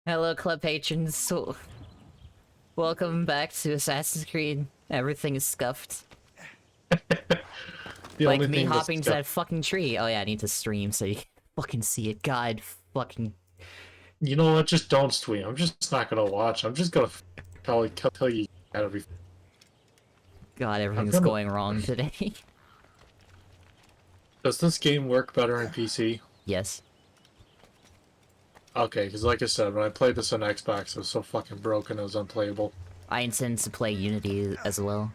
Hello, club patrons. Welcome back to Assassin's Creed. Everything is scuffed. The Like only me thing that's hopping to that fucking tree. Oh yeah, I need to stream so you can fucking see it. God fucking... You know what? Just don't stream. I'm just not gonna watch. I'm just gonna tell you everything. God, I'm everything's gonna. going wrong today. Does this game work better in PC? Yes. Okay, because like I said, when I played this on Xbox, it was so fucking broken it was unplayable. I intend to play Unity as well.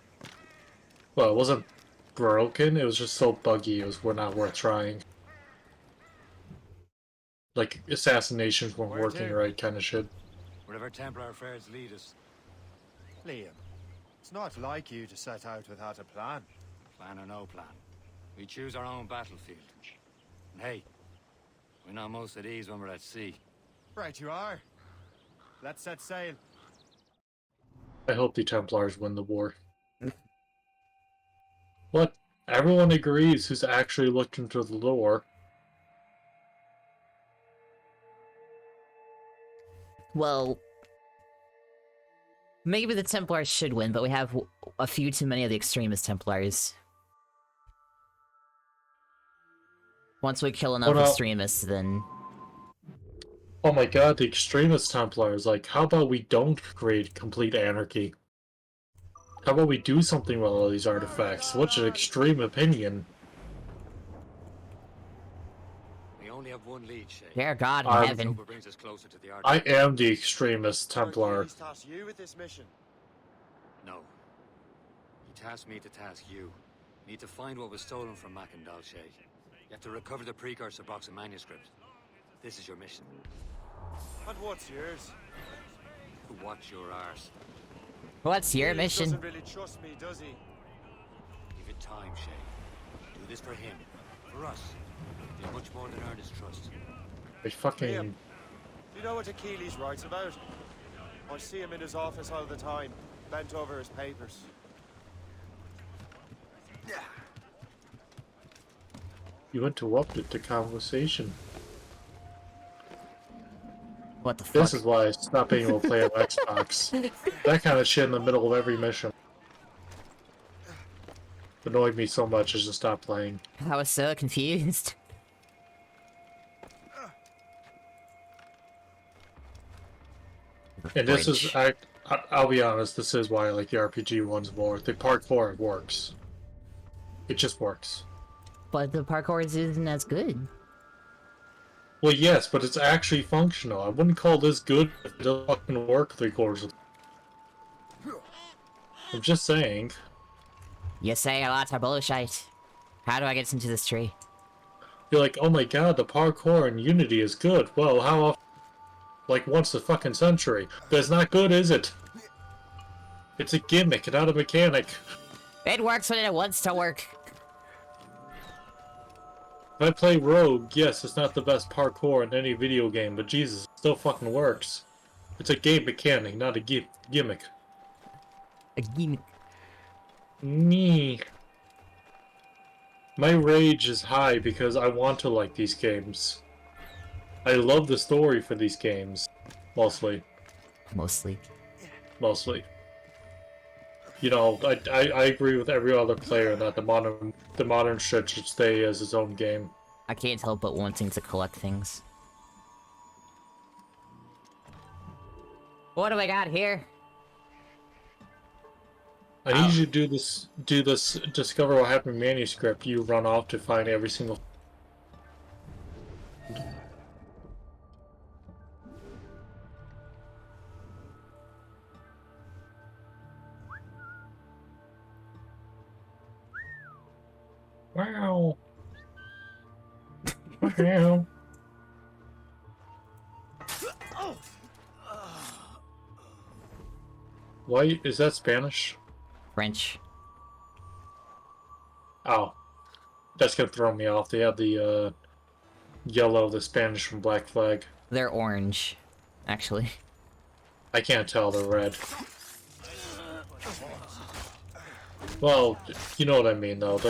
Well, it wasn't broken. It was just so buggy. It was not worth trying. Like assassinations weren't working right, kind of shit. Wherever Templar affairs lead us. Liam, it's not like you to set out without a plan. Plan or no plan. We choose our own battlefield. And hey, we're not most at ease when we're at sea. Right you are. Let's set sail. I hope the Templars win the war. What? Everyone agrees who's actually looked into the lore. Well... Maybe the Templars should win, but we have a few too many of the extremist Templars. Once we kill enough extremists, then... Oh my god, the extremist Templars, like, how about we don't create complete anarchy? How about we do something with all these artifacts? What's an extreme opinion? We only have one lead, Shay. Dear God in heaven. Brings us closer to the I am the extremist Templar. You with this mission? No. He tasked me to task you. You need to find what was stolen from Mackandal, Shay. You have to recover the precursor box of manuscript. This is your mission. And what's yours? Watch your arse. What's your mission? Doesn't really trust me, does he? Give it time, Shay. Do this for him. For us. Do much more than earn his trust. I fucking... Liam, do you know what Achilles writes about? I see him in his office all the time, bent over his papers. You interrupted the conversation. What the fuck? This is why I stopped being able to play on Xbox. That kind of shit in the middle of every mission annoyed me so much I just stopped playing. I was so confused. And this is, I'll be honest, this is why I like the RPG ones more. The parkour works. It just works. But the parkour isn't as good. Well, yes, but it's actually functional. I wouldn't call this good if it doesn't fucking work 3/4 of the... I'm just saying. You say a lot of bullshit. How do I get into this tree? You're like, oh my god, the parkour in Unity is good. Well, how often? Like once a fucking century. That's not good, is it? It's a gimmick, not a mechanic. It works when it wants to work. If I play Rogue, yes, it's not the best parkour in any video game, but Jesus, it still fucking works. It's a game mechanic, not a gimmick. A gimmick. Me. My rage is high because I want to like these games. I love the story for these games. Mostly. Mostly. Mostly. You know, I agree with every other player that the modern shit should stay as its own game. I can't help but wanting to collect things. What do we got here? I need you to do this, discover what happened in manuscript. You run off to find every single... Wow. Wow. Why is that Spanish? French. Oh, that's gonna throw me off. They have the yellow, the Spanish from Black Flag. They're orange, actually. I can't tell. They're red. Well, you know what I mean, though.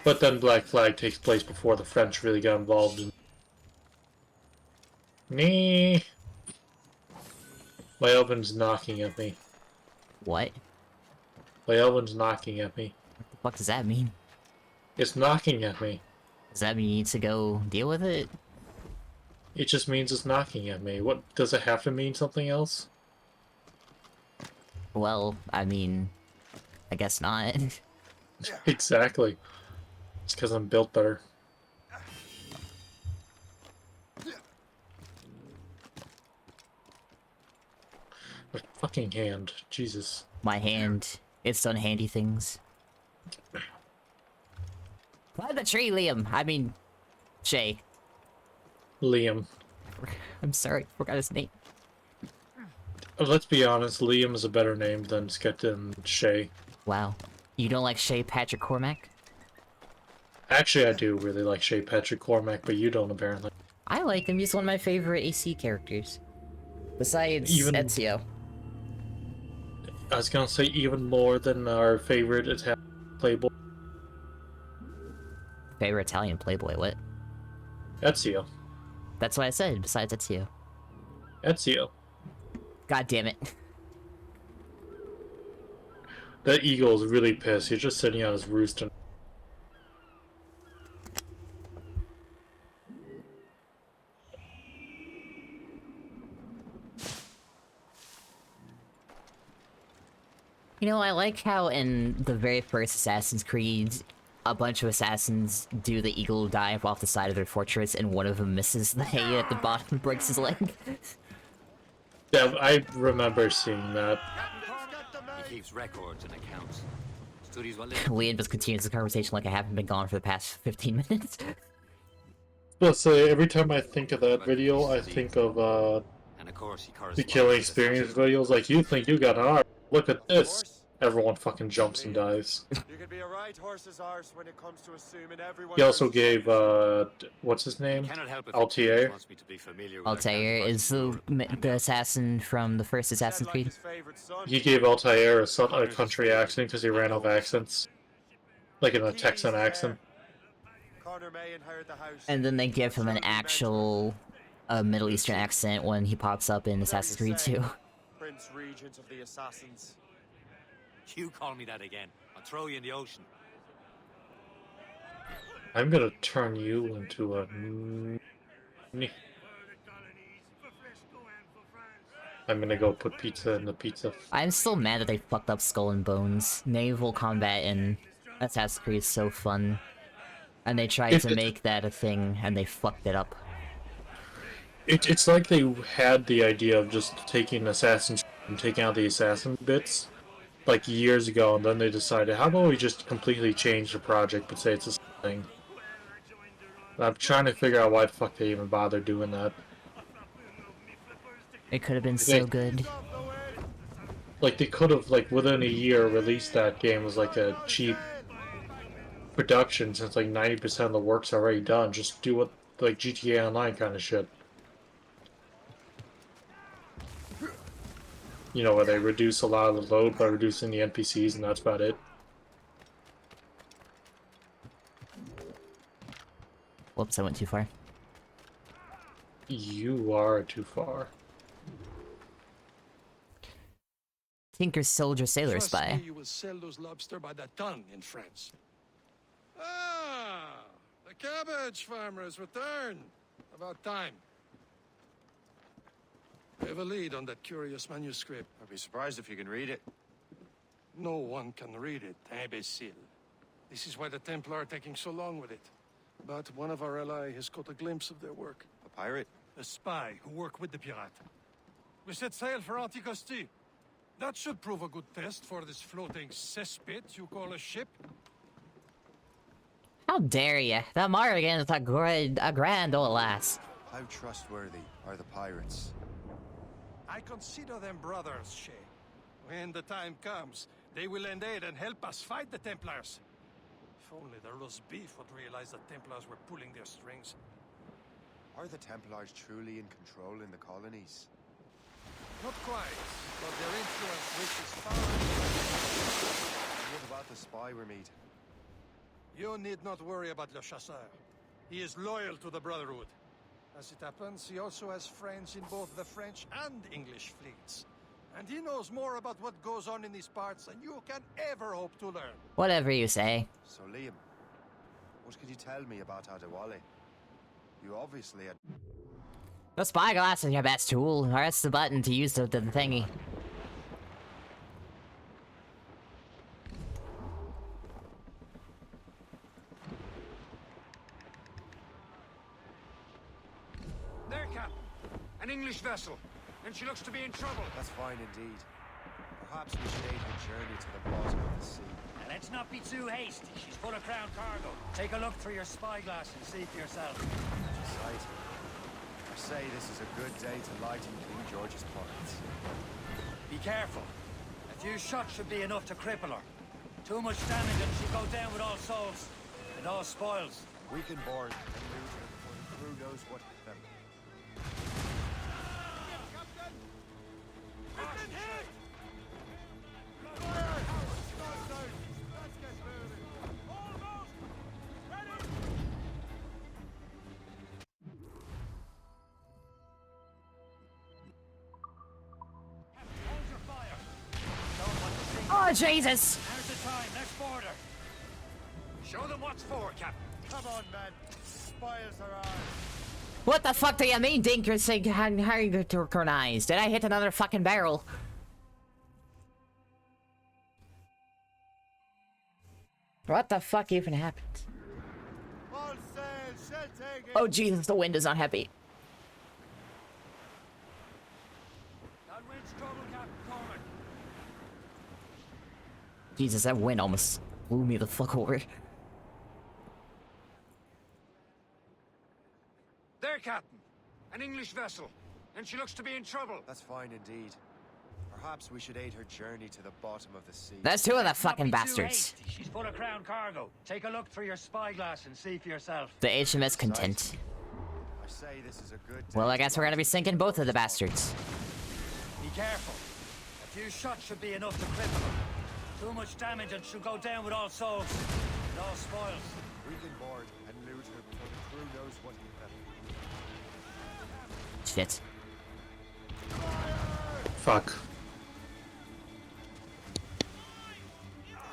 But then Black Flag takes place before the French really got involved in Nee. My oven's knocking at me. What? My oven's knocking at me. What the fuck does that mean? It's knocking at me. Does that mean you need to go deal with it? It just means it's knocking at me. What does it have to mean something else? Well, I mean, I guess not. Exactly. It's because I'm built better. My fucking hand. Jesus. My hand, it's done handy things. Climb the tree, Liam! I mean, Shay. Liam. I'm sorry, forgot his name. Let's be honest, Liam is a better name than Skeleton Shay. Wow. You don't like Shay Patrick Cormac? Actually, I do really like Shay Patrick Cormac, but you don't apparently. I like him, he's one of my favorite AC characters. Besides Even- Ezio. I was gonna say even more than our favorite Italian playboy, Favorite Italian playboy, what? Ezio. That's what I said, besides Ezio. Ezio. God damn it. That eagle is really pissed. He's just sitting on his roost and... You know, I like how in the very first Assassin's Creed, a bunch of assassins do the eagle dive off the side of their fortress, and one of them misses the hay at the bottom and breaks his leg. Yeah, I remember seeing that. He keeps records and accounts. Studies what Liam just continues the conversation like I haven't been gone for the past 15 minutes. Let's say every time I think of that video, I think of and of course he the corresponds killing with experience the videos. Like, you think you got an arm? Look at Of this. course. Everyone fucking jumps and dies. You could be a right horse's arse when it comes to assuming everyone. He also else's gave life. what's his name? Cannot help it. Altair. Wants me to be familiar with our Altair is the assassin from the first Said Assassin's like Creed. his favourite son. He gave Altair a country accent because he ran out of accents, like in a Texan accent. Connor May inherit the house. And then they give him an actual Middle Eastern accent when he pops up in Assassin's Creed 2. Prince Regent of the Assassins. You call me that again. I'll throw you in the ocean. I'm gonna turn you into a. I'm gonna go put pizza in the pizza. I'm still mad that they fucked up Skull and Bones. Naval combat in Assassin's Creed is so fun. And they tried to make that a thing, and they fucked it up. It's like they had the idea of just taking Assassin's and taking out the assassin bits, like years ago, and then they decided, how about we just completely change the project but say it's the same thing? And I'm trying to figure out why the fuck they even bothered doing that. It could have been so Yeah. good. Like, they could have, like, within a year released that game as, like, a cheap production, since, like, 90% of the work's already done. Just do what, like, GTA Online kind of shit. You know, where they reduce a lot of the load by reducing the NPCs, and that's about it. Whoops, I went too far. You are too far. Tinker Soldier Sailor Trust Spy. me, you will sell those lobster by the ton in France. Ah, the cabbage farmer has returned. About time. We have a lead on that curious manuscript. I'd be surprised if you can read it. No one can read it, imbecile. This is why the Templar are taking so long with it. But one of our allies has caught a glimpse of their work. A pirate? A spy who worked with the pirate. We set sail for Anticosti. That should prove a good test for this floating cesspit you call a ship. How dare ya? That Morrigan is a grand old lass. How trustworthy are the pirates? I consider them brothers, Shay. When the time comes, they will lend aid and help us fight the Templars. If only the roast beef would realize the Templars were pulling their strings. Are the Templars truly in control in the colonies? Not quite, but their influence reaches far. What about the spy we're meeting? You need not worry about Le Chasseur. He is loyal to the Brotherhood. As it happens, he also has friends in both the French and English fleets. And he knows more about what goes on in these parts than you can ever hope to learn. Whatever you say. So, Liam, what can you tell me about Adewale? You obviously had... The spyglass is your best tool. Press the button to use the thingy. There, Captain. An English vessel. And she looks to be in trouble. That's fine indeed. Perhaps we should aid her journey to the bottom of the sea. Now, let's not be too hasty. She's full of crown cargo. Take a look through your spyglass and see for yourself. Exciting. I say this is a good day to lighten King George's pockets. Be careful. A few shots should be enough to cripple her. Too much damage and she'll go down with all souls. And all spoils. We can board and loot her before the crew knows what hit them. Hold your fire. Don't want to see. Oh, Jesus! Now's the time. Let's board her. Show them what's for, Captain. Come on, men. Spies are ours. What the fuck do you mean, Dinker synchronized? Did I hit another fucking barrel? What the fuck even happened? All sail, shell taking. Oh Jesus, the wind is not happy. Downwind's trouble, Captain Cormac. Jesus, that wind almost blew me the fuck over. There, Captain. An English vessel. And she looks to be in trouble. That's fine indeed. Perhaps we should aid her journey to the bottom of the sea. That's two of the Not fucking be too bastards. hasty. She's full of crown cargo. Take a look through your spyglass and see for yourself. The HMS Content. I say this is a good day Well, I to guess we're gonna be lighten sinking King both of the George's bastards. Be careful. A few shots should be enough to cripple her. Too much damage and she'll go down with all souls. And all spoils. pockets. We can board and loot her before the crew knows what hit them. Shit. Fuck.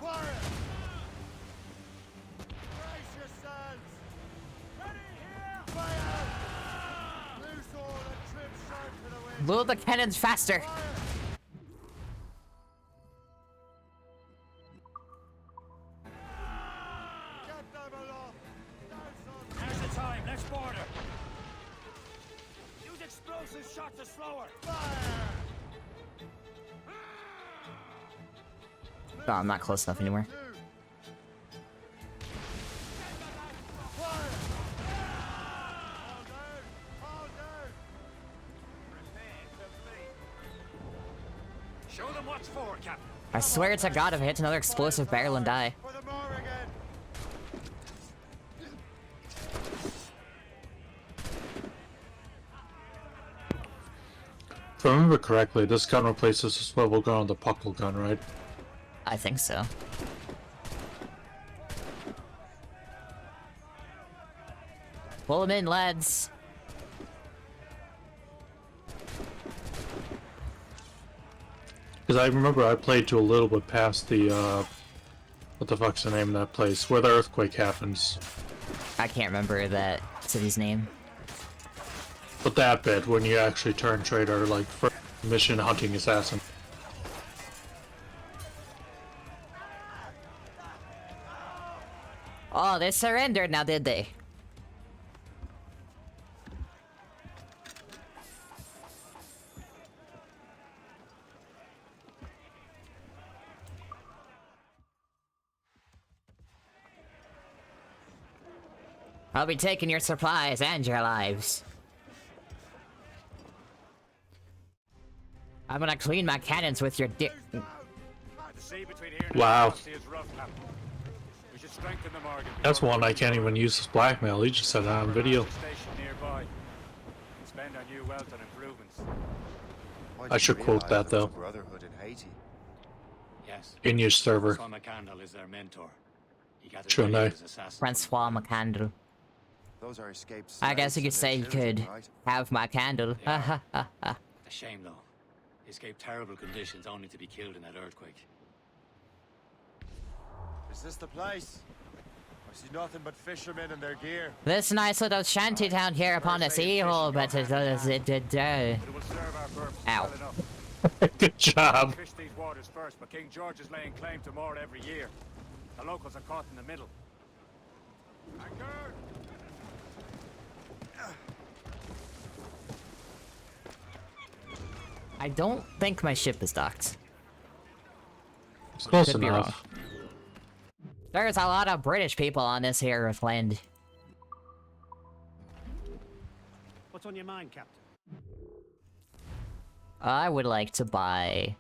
Fire! Brace yourselves! Ready here! Fire! Loose all and trim sharp for the wind. Load the cannons faster. Fire! Get them aloft! Down some! Now's the time. Let's board her. Use explosive shot to slow her. Fire! Oh, I'm not close enough anymore. Two. Fire! All down! All down! Show them what's for, Captain. I swear to God if I hit another explosive barrel and die. For the more again! If I remember correctly, this gun replaces the swivel gun on the puckle gun, right? I think so. Pull them in, lads. Because I remember I played to a little bit past the, what the fuck's the name of that place? Where the earthquake happens. I can't remember that city's name. But that bit, when you actually turn traitor, like, for mission hunting assassin. Oh, they surrendered now, did they? I'll be taking your supplies and your lives. I'm gonna clean my cannons with your dick. The sea between here and Wow. Frosty is rough, Captain. We should strengthen the Morgan. That's one I can't even use as blackmail, he just said that on video. Station nearby. And spend our new wealth on improvements. I should quote that, though. Brotherhood in Haiti. Yes. In your server. Francois McCandle is their mentor. He gathered Sure, no. ideas as assassins. Francois McCandle. Those are escaped I guess slaves you could and say their you children, could right? have my candle. Ha ha ha ha. A shame, though. He escaped terrible conditions only to be killed in that earthquake. Is this the place? I see nothing but fishermen and their gear. This nice little shanty town here upon the seahole, but it does it. But it will serve our purpose Ow. well enough. Good job. Fish these waters first, but King George is laying claim to more every year. The locals are caught in the middle. Anchor! I don't think my ship is docked. It's close Could be wrong. enough. There's a lot of British people on this here land. What's on your mind, Captain? I would like to buy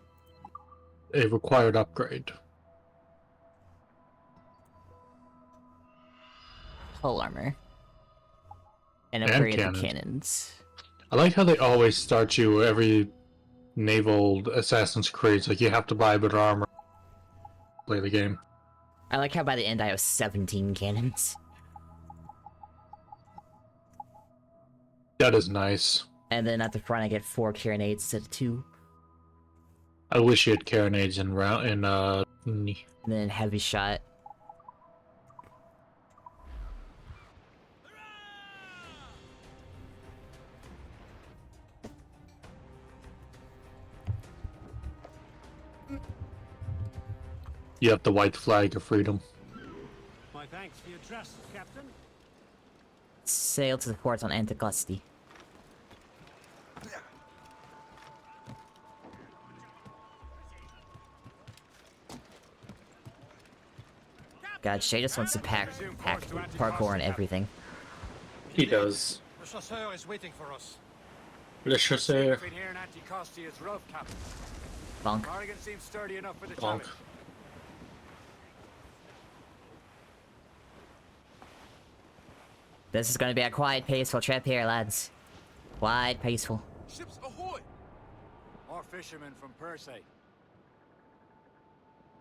A required upgrade. hull armor and And upgrade the cannon. cannons. I like how they always start you every naval Assassin's Creed. Like you have to buy a bit of armor. Play the game. I like how by the end I have 17 cannons. That is nice. And then at the front I get 4 carronades instead of 2. I wish you had carronades in And then heavy shot. You have the white flag of freedom. My thanks for your trust, Captain. Sail to the port on Anticosti. God, Shay just wants to pack parkour and everything. He does. The chasseur is waiting for us. Le Chasseur. Between here and Anticosti is rough, Captain. Bonk. Corrigan seems sturdy enough for the Bonk. challenge. This is gonna be a quiet, peaceful trip here, lads. Quiet, peaceful. Ships ahoy! More fishermen from Persay.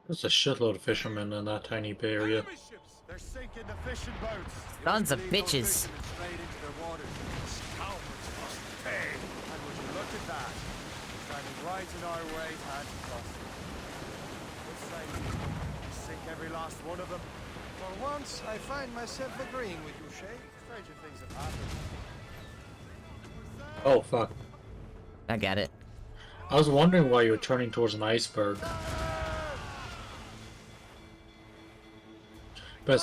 There's a shitload of fishermen in that tiny bay area. Enemy ships! They're sinking the fishing boats. Sons of Lead those bitches. fishermen straight into their waters. Cowards must pay. And would you look at that? Standing right in our way to Anticosti. Good sailing. We sink every last one of them. For once, I find myself agreeing with you, Shay. Stranger things have happened. Oh fuck. I got it. I was wondering why you were turning towards an iceberg. But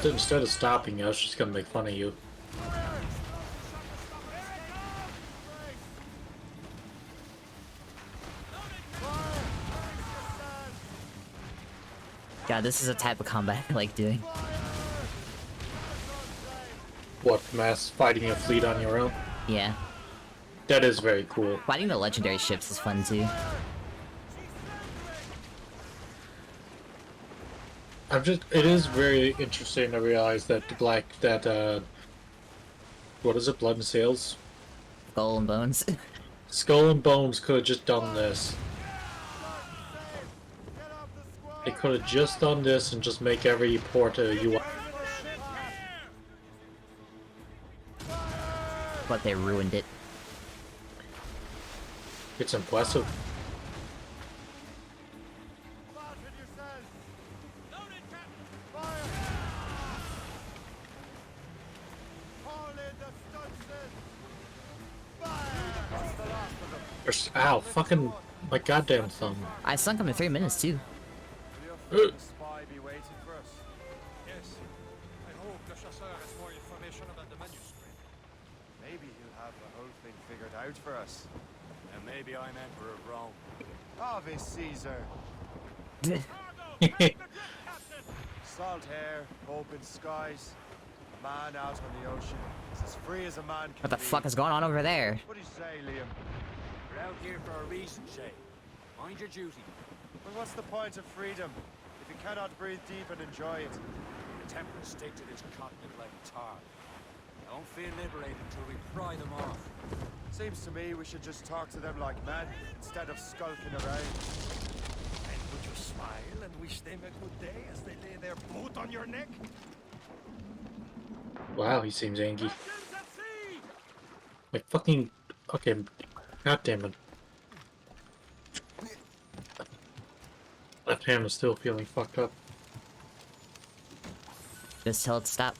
instead of stopping you, I was just gonna make fun of you. God, this is a type of combat I like doing. What, mass fighting a fleet on your own? Yeah. That is very cool. Fighting the legendary ships is fun too. It is very interesting to realize that what is it, Blood and Sails? Skull and bones. Skull and Bones could have just done this. They could have just done this and just make every port a UI. But they ruined it. It's impressive. Ow, fucking my goddamn thumb. I sunk him in 3 minutes too. Will the spy be waiting for us? Yes. I hope the chasseur has more information about the manuscript. Maybe he'll have the whole thing figured out for us. And maybe I'm Emperor of Rome. Ave Caesar. Salt hair, open skies, a man out on the ocean. It's as free as a man can What the be. fuck is going on over there? What do you say, Liam? We're out here for a reason, Shay. Mind your duty. Well, what's the point of freedom if you cannot breathe deep and enjoy it? The Templars stick to this continent like tar. Don't feel liberated until we pry them off. Seems to me we should just talk to them like men instead of skulking around. And would you smile and wish them a good day as they lay their boot on your neck? Wow, he seems angry. Captains at sea! Like fucking. Okay, god damn it. Left hand is still feeling fucked up. Just tell it to stop.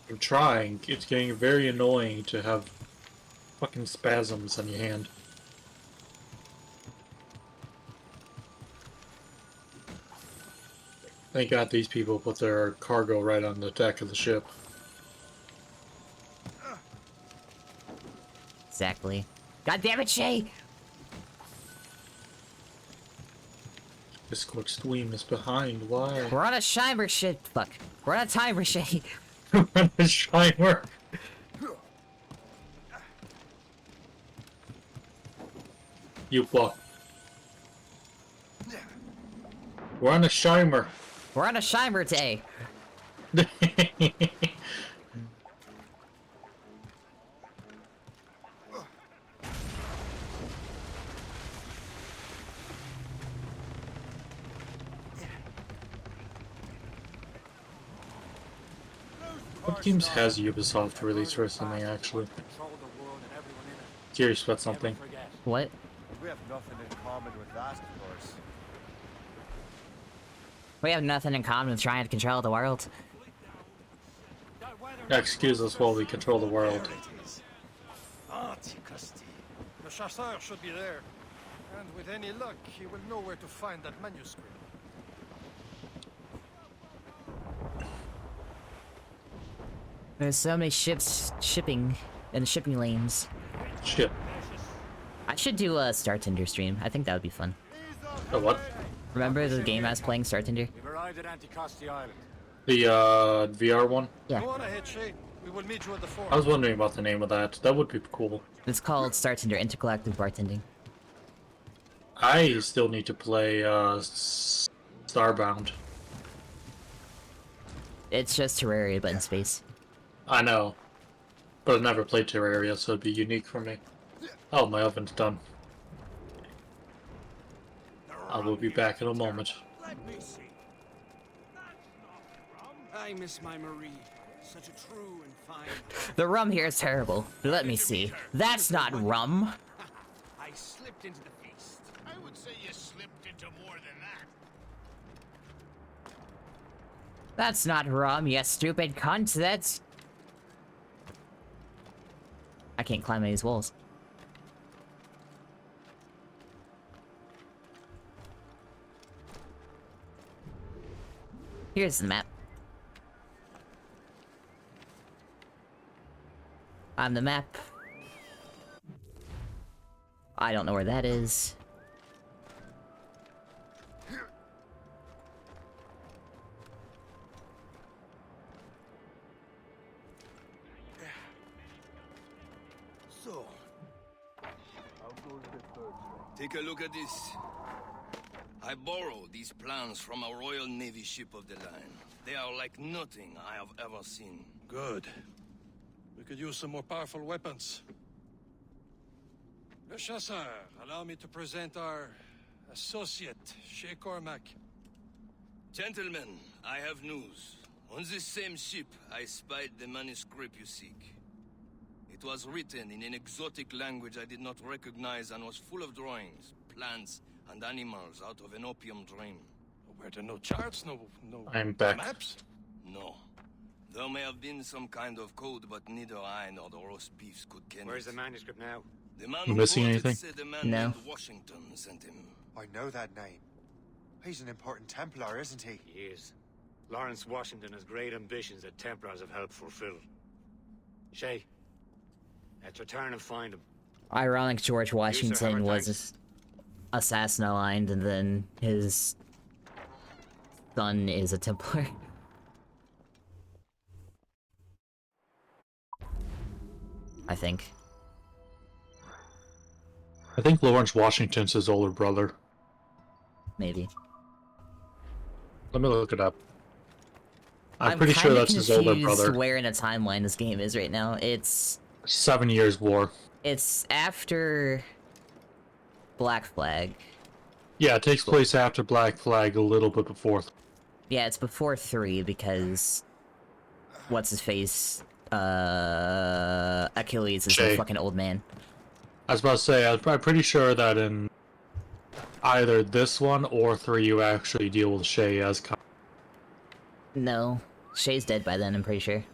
I'm trying. It's getting very annoying to have fucking spasms on your hand. Thank God these people put their cargo right on the deck of the ship. Exactly. God damn it, Shay! Discord stream is behind. Why? We're on a Shimer shit. Fuck. We're on a timer, Shay. This Shimer. You fuck. We're on a Shimer. We're on a Shimer day. What games has Ubisoft released recently, actually? Control the world and everyone in it. Curious about Never something. forget. What? We have nothing in common with that, of course. We have nothing in common with trying to control the world. That weather Excuse us while we control the world. There it is. Antiquity. The chasseur should be there. And with any luck, he will know where to find that manuscript. There's so many ships shipping in the shipping lanes. Shit. I should do a Star Tinder stream. I think that would be fun. Oh, what? Remember the game I was playing, Star Tinder? We've arrived at Anticosti Island. The VR one? Yeah. Go on ahead, Shay. We will meet you at the fort. I was wondering about the name of that. That would be cool. It's called Star Tinder Intergalactic Bartending. I still need to play Starbound. It's just Terraria, but in space. I know. But I've never played Terraria, so it'd be unique for me. Oh, my oven's done. I will be back in a moment. Let me see. I miss my Marie. Such a true and fine. The rum here is terrible. Let me see. That's not rum. I slipped into the feast. I would say you slipped into more than that. That's not rum, you stupid cunt. That's... I can't climb any of these walls. Here's the map. I'm the map. I don't know where that is. So, take a look at this. I borrowed these plans from a Royal Navy ship of the line. They are like nothing I have ever seen. Good. We could use some more powerful weapons. Le Chasseur, allow me to present our associate, Shay Cormac. Gentlemen, I have news. On this same ship, I spied the manuscript you seek. It was written in an exotic language I did not recognize and was full of drawings, plants, and animals out of an opium dream. Were there no charts, no I'm back. maps? No. There may have been some kind of code, but neither I nor the roast beefs could ken Where's it. the manuscript now? The man You who missing brought it anything? said a man No. named Washington sent him. I know that name. He's an important Templar, isn't he? He is. Lawrence Washington has great ambitions that Templars have helped fulfill. Shay, let's return and find him. Ironic George Washington Hammer, was thanks. assassin aligned, and then his son is a Templar. I think. I think Lawrence Washington's his older brother. Maybe. Let me look it up. I'm pretty sure that's his older brother. Where in a timeline this game is right now. It's 7 Years War. after Black Flag. Yeah, it takes place after Black Flag, a little bit before. Yeah, it's before 3 because what's his face? Achilles is Shay. a fucking old man. I was about to say, I'm pretty sure that in either this one or 3 you actually deal with Shay as No, Shay's dead by then, I'm pretty sure.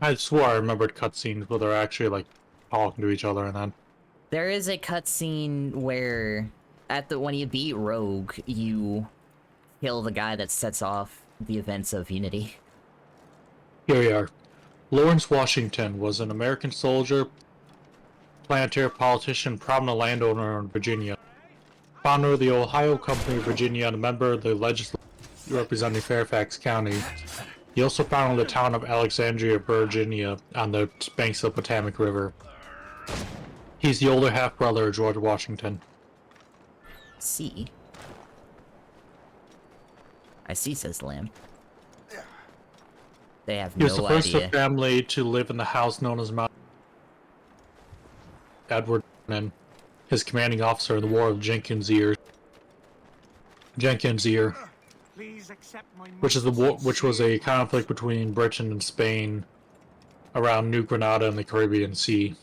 I swore I remembered cutscenes where they're actually like talking to each other and then. There is a cutscene where, when you beat Rogue, you kill the guy that sets off the events of Unity. Here we are. Lawrence Washington was an American soldier, planter, politician, prominent landowner in Virginia. Founder of the Ohio Company of Virginia and a member of the legislature representing Fairfax County. He also founded the town of Alexandria, Virginia, on the banks of the Potomac River. He's the older half-brother of George Washington. See? I see, says Lamb. They have He was no the first idea. of family to live in the house known as Mount Edward and his commanding officer in the War of Jenkins Ear. Please accept my Which is the war, which was a conflict between Britain and Spain around New Granada and the Caribbean Sea.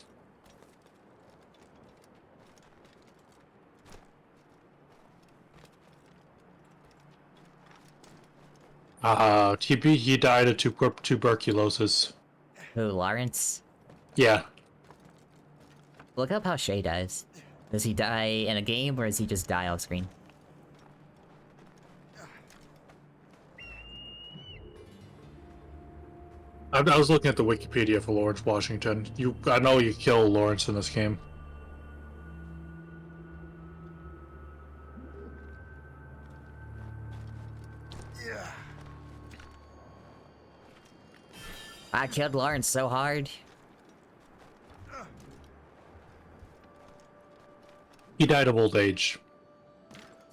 He died of tuberculosis. Who, Lawrence? Yeah, Look up how Shay dies. Does he die in a game, or does he just die off screen? I was looking at the Wikipedia for Lawrence Washington. I know you kill Lawrence in this game. I killed Lawrence so hard. He died of old age.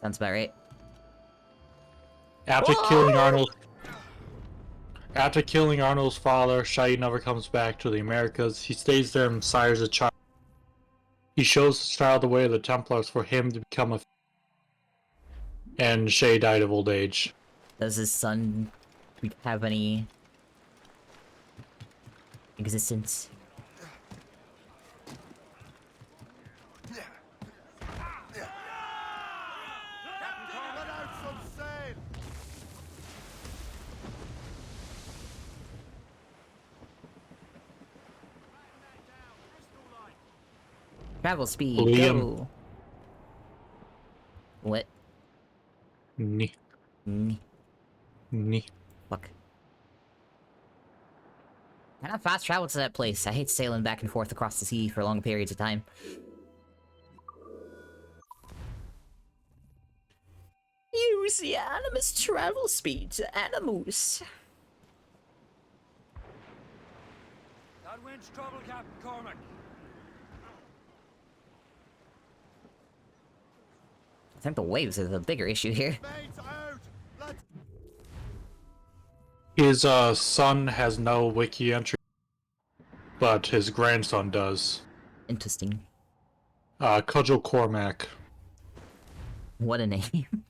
Sounds about right. After killing Arnold's father, Shay never comes back to the Americas. He stays there and sires a child. He shows the child the way of the Templars for him to become a... And Shay died of old age. Does his son have any existence? Travel speed, Liam. go! What? Ni. Fuck. Can I fast travel to that place? I hate sailing back and forth across the sea for long periods of time. Use the Animus travel speed to Animus. That wind's trouble, Captain Cormac. I think the waves are the bigger issue here. His son has no wiki entry, but his grandson does. Interesting. Cudgel Cormac. What a name.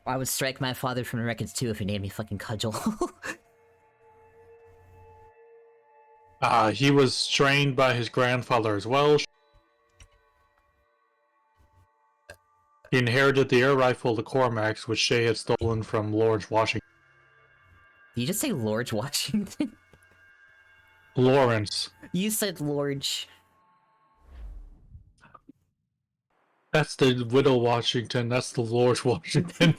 I would strike my father from the records too if he named me fucking Cudgel. He was trained by his grandfather as well. He inherited the air rifle, the Cormacs, which Shay had stolen from Lawrence Washington. Did you just say Lord Washington? Lawrence. You said Lord. That's the Widow Washington, that's the Lord Washington.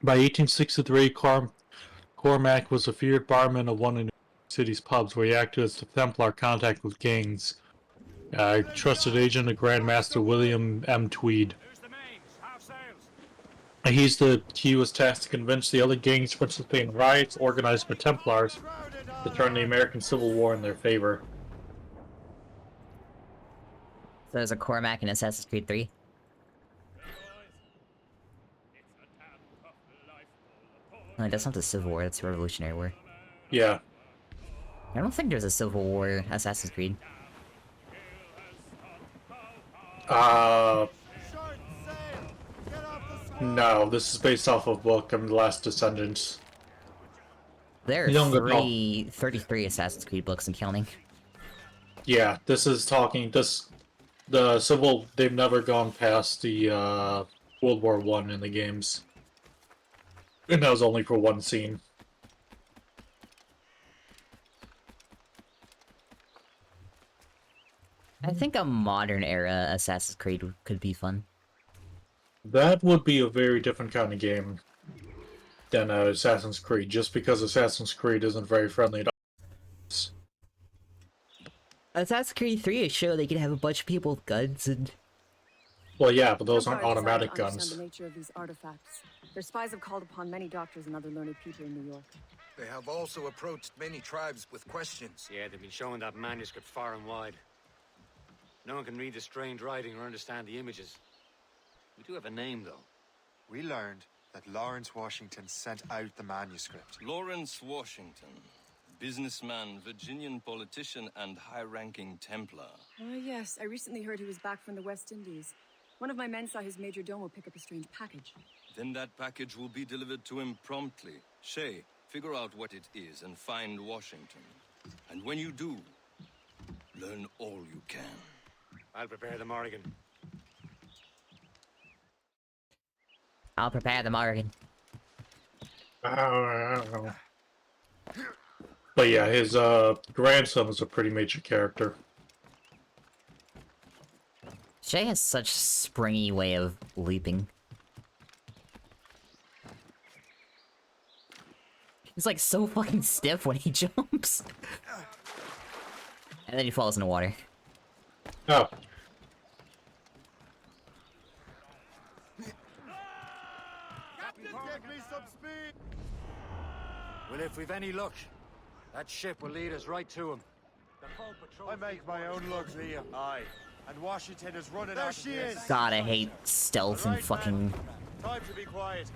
By 1863, Cormac was a feared barman of one of New York City's pubs where he acted as the Templar contact with gangs. Trusted agent of Grand Master William M. Tweed. Who's the mains? Half sails. He was tasked to convince the other gangs to participate in riots organized by Templars to turn the American Civil War in their favor. So there's a Cormac in Assassin's Creed 3. No, that's not the Civil War, that's the Revolutionary War. Yeah. I don't think there's a Civil War Assassin's Creed. Uh, Short sail! Get off the sky! no, this is based off of book and The Last Descendants. There are Young adult. 33 Assassin's Creed books and counting. Yeah, this is talking they've never gone past the World War I in the games. And that was only for one scene. I think a modern era Assassin's Creed could be fun. That would be a very different kind of game than Assassin's Creed, just because Assassin's Creed isn't very friendly to us. Assassin's Creed 3 is show they can have a bunch of people with guns and... Well, yeah, but those aren't Templar automatic desire to guns. understand the nature of these artifacts. Their spies have called upon many doctors and other learned people in New York. They have also approached many tribes with questions. Yeah, they've been showing that manuscript far and wide. No one can read the strange writing or understand the images. We do have a name, though. We learned that Lawrence Washington sent out the manuscript. Lawrence Washington. Businessman, Virginian politician, and high-ranking Templar. Yes, I recently heard he was back from the West Indies. One of my men saw his major domo pick up a strange package. Then that package will be delivered to him promptly. Shay, figure out what it is and find Washington. And when you do, learn all you can. I'll prepare the Morrigan. I'll prepare the Morrigan. But yeah, his grandson is a pretty major character. Shay has such springy way of leaping. He's like so fucking stiff when he jumps. And then he falls in the water. Oh. Get me some speed! Well, if we've any luck, that ship will lead us right to him. The full patrol I make my own luck, Liam. Aye. And Washington is running There out she of is. God, I hate stealth and Right, fucking... Time to be quiet.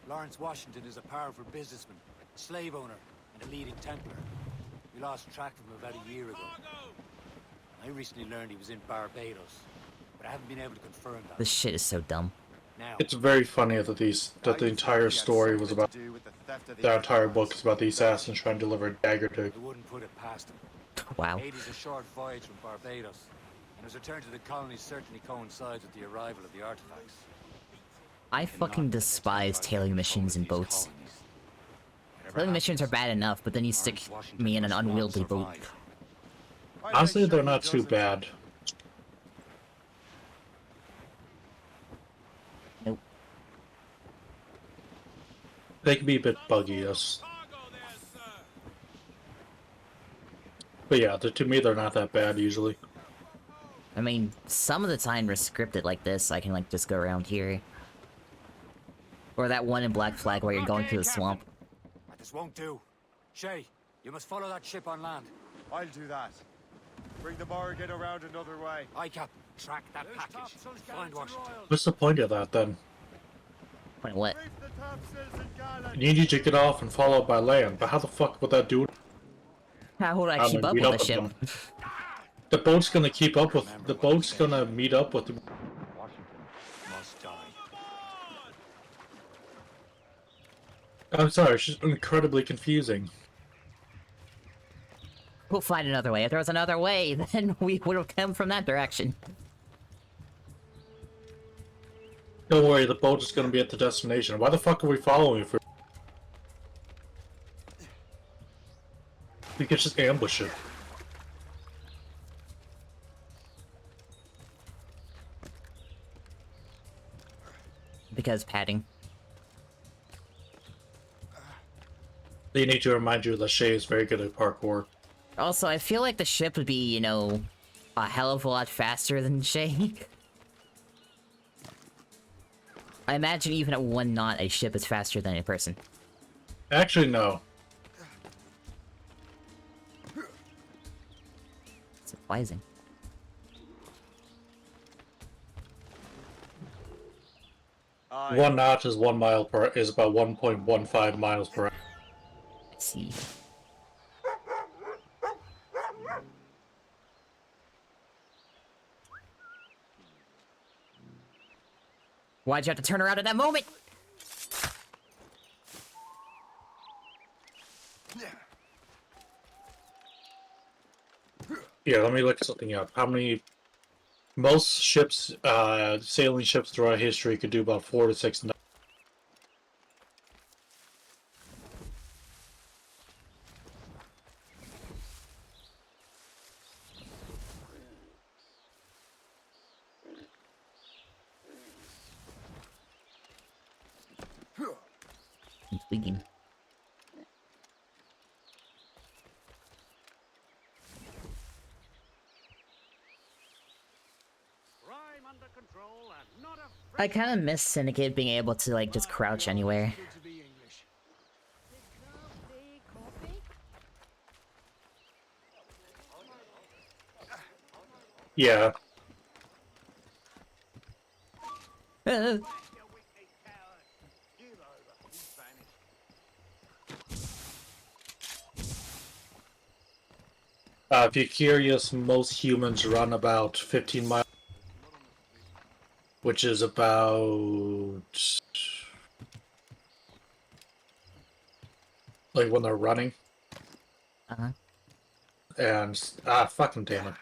Lawrence Washington is a powerful businessman, slave owner, and a leading Templar. We lost track of him about a year ago. I recently learned he was in Barbados, but I haven't been able to confirm that. This shit is so dumb. Now, It's very funny that the entire story was about the entire book is about the assassins trying to deliver a dagger to. I wouldn't put it past him. Wow. 80's a short voyage from Barbados, and his return to the colonies certainly coincides with the arrival of the artifacts. I fucking despise tailing missions in boats. Tailing missions are bad enough, but then you stick me in an unwieldy boat. Honestly, they're not too bad. Nope. They can be a bit buggy, yes. But yeah, to me, they're not that bad usually. I mean, some of the time we're scripted like this, I can like just go around here. Or that one in Black Flag where you're going through the swamp. This won't do. Shay, you must follow that ship on land. I'll do that. Bring the Morrigan around another way. Aye, Captain. Track that package. Find Washington. What's the point of that then? Wait, what? Reef the topsails and gallant. You need to get off and follow it by land, but how the fuck would that do it? How would I keep up meet with up the ship? them. The boat's gonna keep up with the boat's gonna meet up with the. Washington must die. I'm sorry, it's just incredibly confusing. We'll find another way. If there was another way, then we would have come from that direction. Don't worry, the boat is gonna be at the destination. Why the fuck are we following for? We could just ambush it. Because padding. They need to remind you that Shay is very good at parkour. Also, I feel like the ship would be, you know, a hell of a lot faster than Shay. I imagine even at 1 knot, a ship is faster than a person. Actually, no. Surprising. Aye. 1 knot is 1 mile per is about 1.15 miles per hour. Let's see. Why'd you have to turn around at that moment? Yeah, let me look something up. How many... Most ships, sailing ships throughout history could do about 4 to 6 knots. Intriguing. I kind of miss Syndicate being able to, like, just crouch anywhere. Yeah. If you're curious, most humans run about 15 miles, which is about... like when they're running. Uh-huh. And, fucking damn it.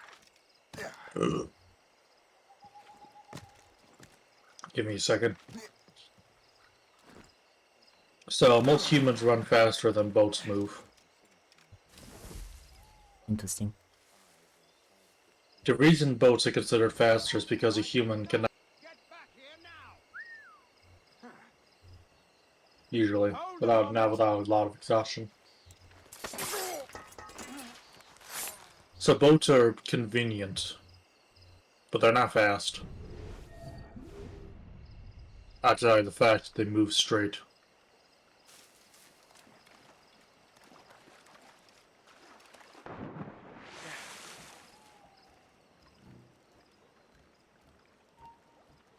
Give me a second. So, most humans run faster than boats move. Interesting. The reason boats are considered faster is because a human cannot... Usually, without a lot of exhaustion. So boats are convenient, but they're not fast. Outside the fact that they move straight.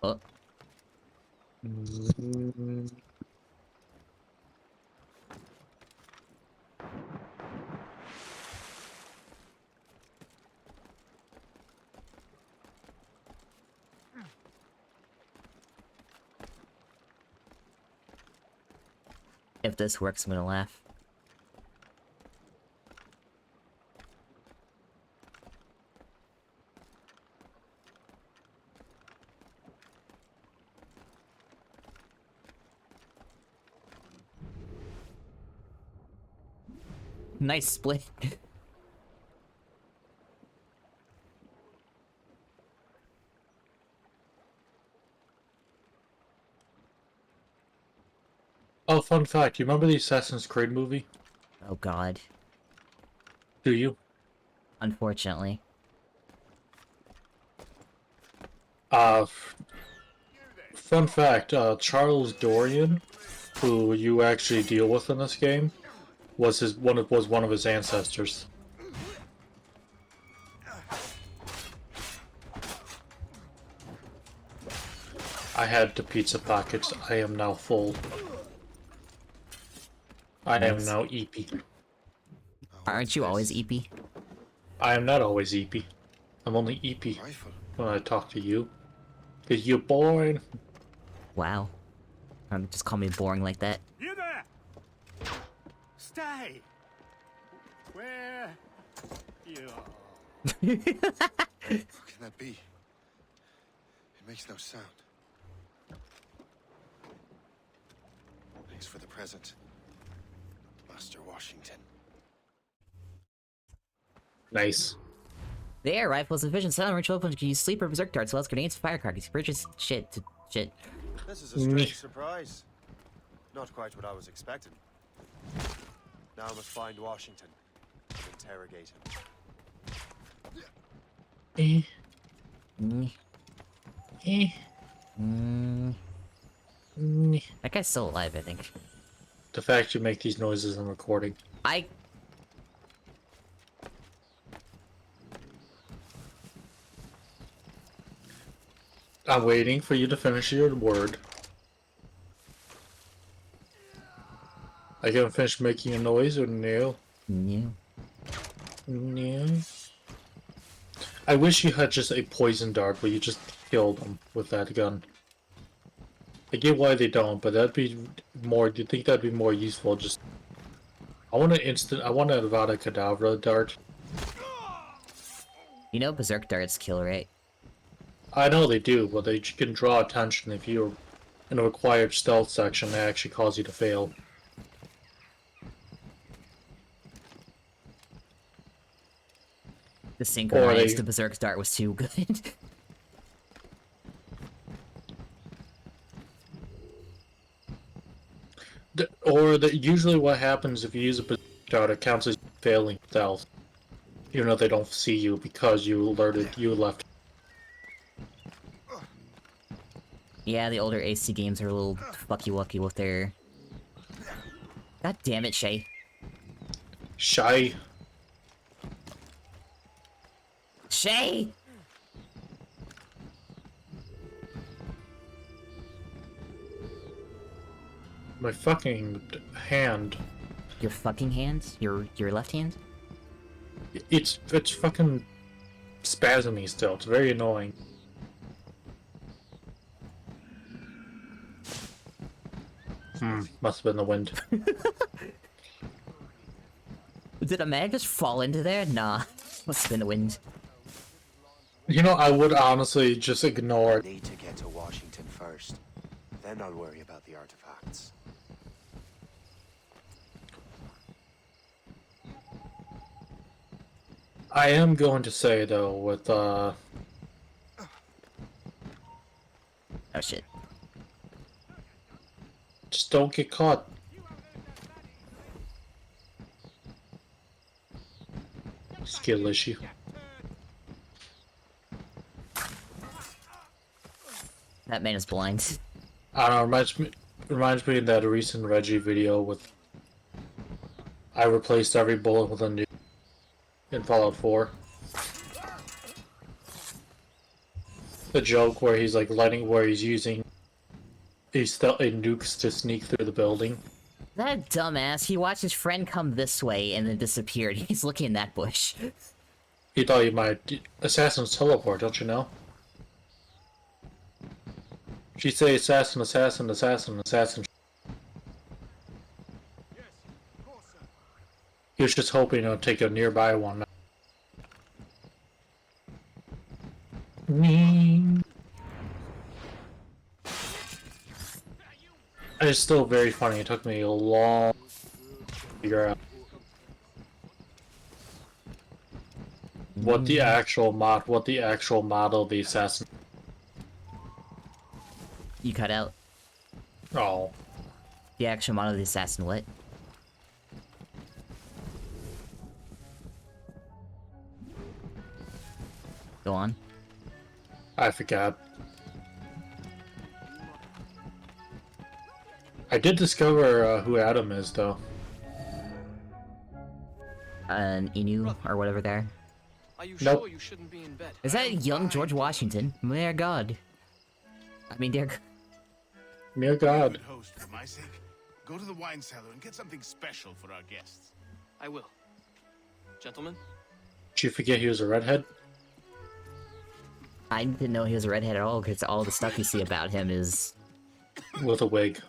Oh. If this works, I'm gonna laugh. Nice split. Oh, fun fact, you remember the Assassin's Creed movie? Oh god. Do you? Unfortunately. Fun fact, Charles Dorian, who you actually deal with in this game, was one of his ancestors. I had the pizza pockets. I am now full. I am now EP. Aren't you always EP? I am not always EP. I'm only EP when I talk to you. Cause you're boring. Wow. Just call me boring like that. You there! Stay! Where you are? How can that be? It makes no sound. Thanks for the present, Master Washington. Nice. The air rifle is efficient sound range weapons can use sleeper berserk darts, as well as grenades, firecrackers, bridges, shit. This is a strange surprise. Not quite what I was expecting. Now I must find Washington and interrogate him. That guy's still alive, I think. The fact you make these noises in recording. I'm waiting for you to finish your word. I haven't finished making a noise or no? No. No. I wish you had just a poison dart where you just killed them with that gun. I get why they don't, but that'd be more. Do you think that'd be more useful? Just I want an Avada Kedavra dart. You know Berserk darts kill, right? I know they do, but they can draw attention if you're in a required stealth section. They actually cause you to fail. The synchronized Berserk dart was too good. Usually what happens if you use a Berserk dart, it counts as failing stealth. Even though they don't see you because you left. Yeah, the older AC games are a little fucky-wucky with their... God damn it, Shay. Shy. Shay! My fucking hand. Your fucking hand? Your left hand? It's fucking spasmy still. It's very annoying. Must have been the wind. Did a man just fall into there? Nah. Must have been the wind. You know, I would honestly just ignore it. Need to get to Washington first. Then I'll worry about the artifacts. I am going to say though, with Oh shit. just don't get caught. Skill issue. That man is blind. I don't know, reminds me of that recent Reggie video with I replaced every bullet with a new in Fallout 4. The joke where he's like using nukes to sneak through the building. That dumbass, he watched his friend come this way and then disappeared. He's looking in that bush. He thought you might assassins teleport, don't you know? She'd say assassin, assassin, assassin, assassin. He was just hoping to take a nearby one. It's still very funny. It took me a long to figure out what the actual model of the assassin. You cut out. Oh. The actual model of the assassin, what? Go on. I forgot. I did discover who Adam is, though. An Inu, or whatever there. Are you Nope. sure you shouldn't be in bed? Is that young George Washington? Dear God. I mean, dear... Dear God. Host, for my sake, go to the wine cellar and get something special for our guests. I will. Gentlemen? Did you forget he was a redhead? I didn't know he was a redhead at all, because all the stuff you see about him is... With a wig.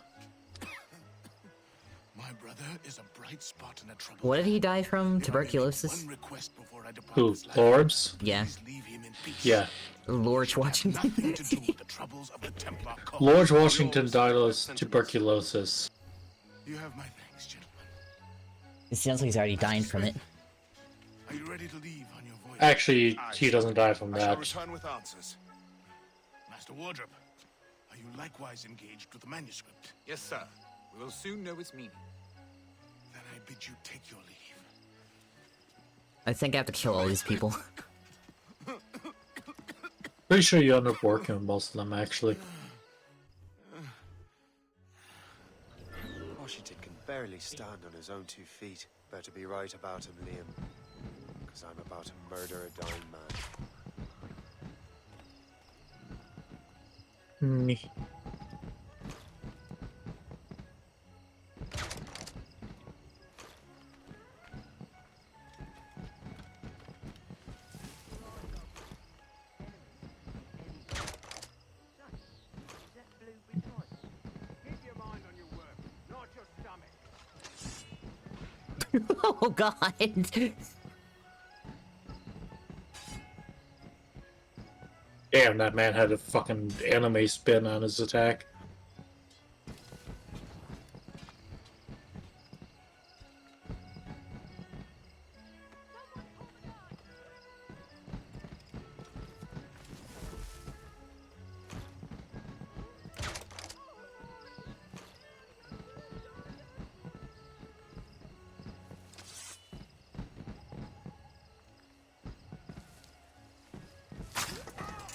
My brother is a bright spot in a troubled. What did he die from? Tuberculosis? One request before I depart Who? this life. Lords? Yeah. Please leave him in peace. Yeah. Lord Washington. Nothing to do with the troubles of the Templar cause. Lord Washington died of tuberculosis. You have my thanks, gentlemen. It sounds like he's already dying from it. Are you ready to leave on your voyage? Actually, he doesn't die from I shall that. return with answers. Master Wardrop, are you likewise engaged with the manuscript? Yes, sir. We will soon know its meaning. Then I bid you take your leave. I think I have to kill all these people. Pretty sure you end up working with most of them, actually. Washington can barely stand on his own 2 feet. Better be right about him, Liam. Because I'm about to murder a dying man. Oh god! Damn, that man had a fucking anime spin on his attack.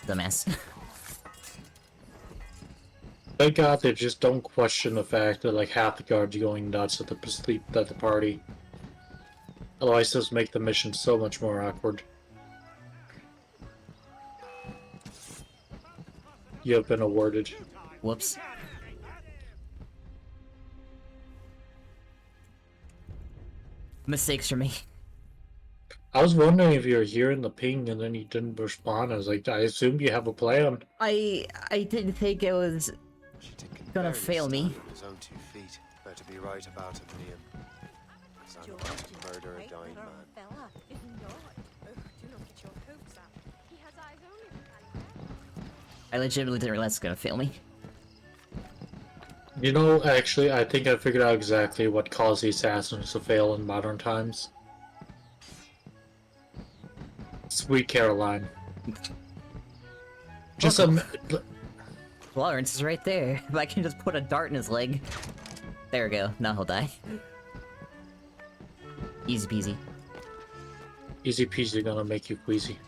Dumbass. Thank God they just don't question the fact that like half the guards are going nuts at the party. Otherwise, this make the mission so much more awkward. You have been awarded. Whoops. Mistakes for me. I was wondering if you were hearing the ping and then you didn't respond. I was like, I assumed you have a plan. I didn't think it was gonna fail me. On his own 2 feet. Better be right about him, Liam. Because I'm about to murder a dying man. I legitimately didn't realize it's gonna fail me. You know, actually, I think I figured out exactly what caused the assassins to fail in modern times. Sweet Caroline. Just Lawrence is right there. If I can just put a dart in his leg. There we go. Now he'll die. Easy peasy. Easy peasy gonna make you queasy.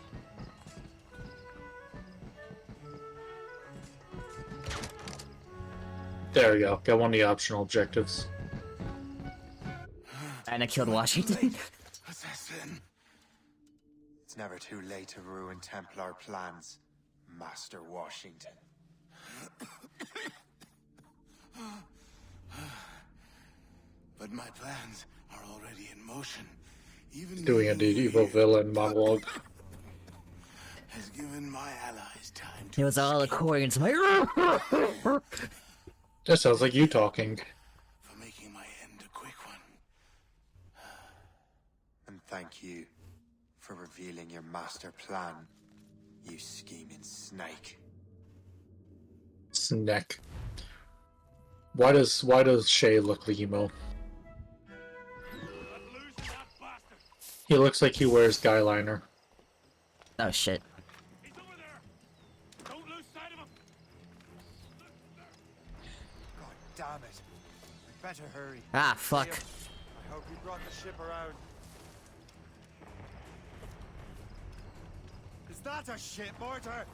There we go. Got one of the optional objectives. And I killed Washington. Assassin. It's never too late to ruin Templar plans, Master Washington. But my plans are already in motion. Even Doing a evil villain monologue. has given my allies time It was all according to my. That sounds like you talking. for making my end a quick one. And thank you for revealing your master plan, you scheming snake. Snack. Why does Shay look like emo? He looks like he wears guy liner. Oh shit. God damn it. We better hurry. Ah, fuck. Liam, I hope you brought the ship around. Is that a ship mortar?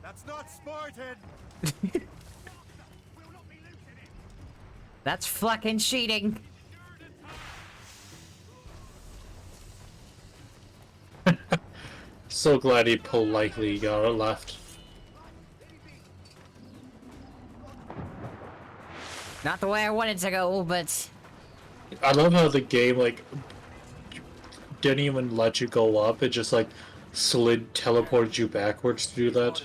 That's not sporting! That's fucking cheating. So glad he politely got it left. Not the way I wanted to go, but I love how the game like didn't even let you go up. It just like teleported you backwards to do that.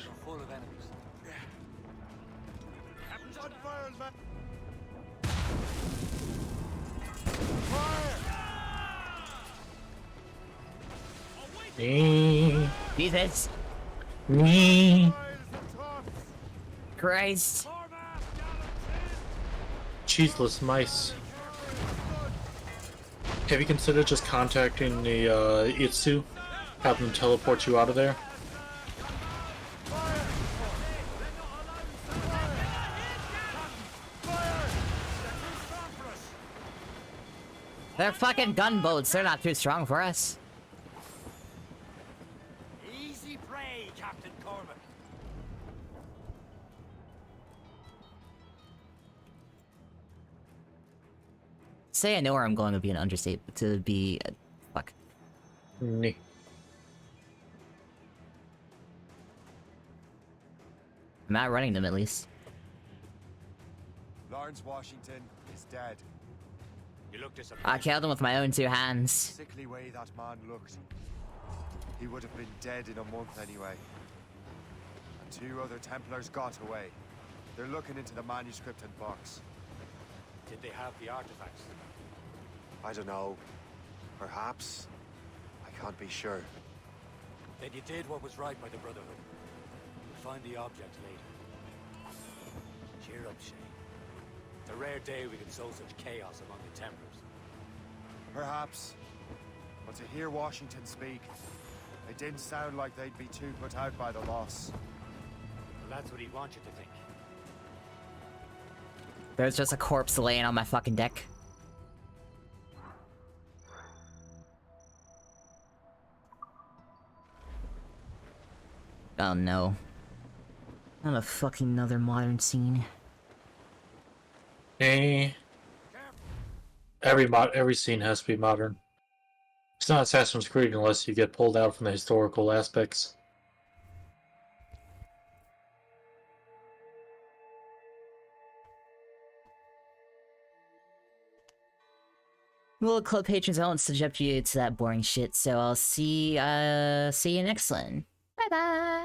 Jesus. Christ. Cheeseless mice. Have you considered just contacting the Itsu? Have them teleport you out of there? They're fucking gunboats. They're not too strong for us. Easy prey, Captain Cormac. Say I know where I'm going to be an understatement. To be... fuck. Nee. I'm not running them, at least. Lawrence Washington is dead. You look disappointed. I killed him with my own 2 hands. Sickly way that man looked. He would have been dead in a month anyway. And 2 other Templars got away. They're looking into the manuscript and box. Did they have the artifacts? I don't know. Perhaps. I can't be sure. Then you did what was right by the Brotherhood. We'll find the object later. Cheer up, Shay. It's a rare day we can sow such chaos among the Templars. Perhaps. But to hear Washington speak, it didn't sound like they'd be too put out by the loss. Well, that's what he'd want you to think. There's just a corpse laying on my fucking deck. Oh no. Not a fucking another modern scene. Eh. Every scene has to be modern. It's not Assassin's Creed unless you get pulled out from the historical aspects. Well, club patrons, I won't subject you to that boring shit, so I'll see you next one. Bye bye!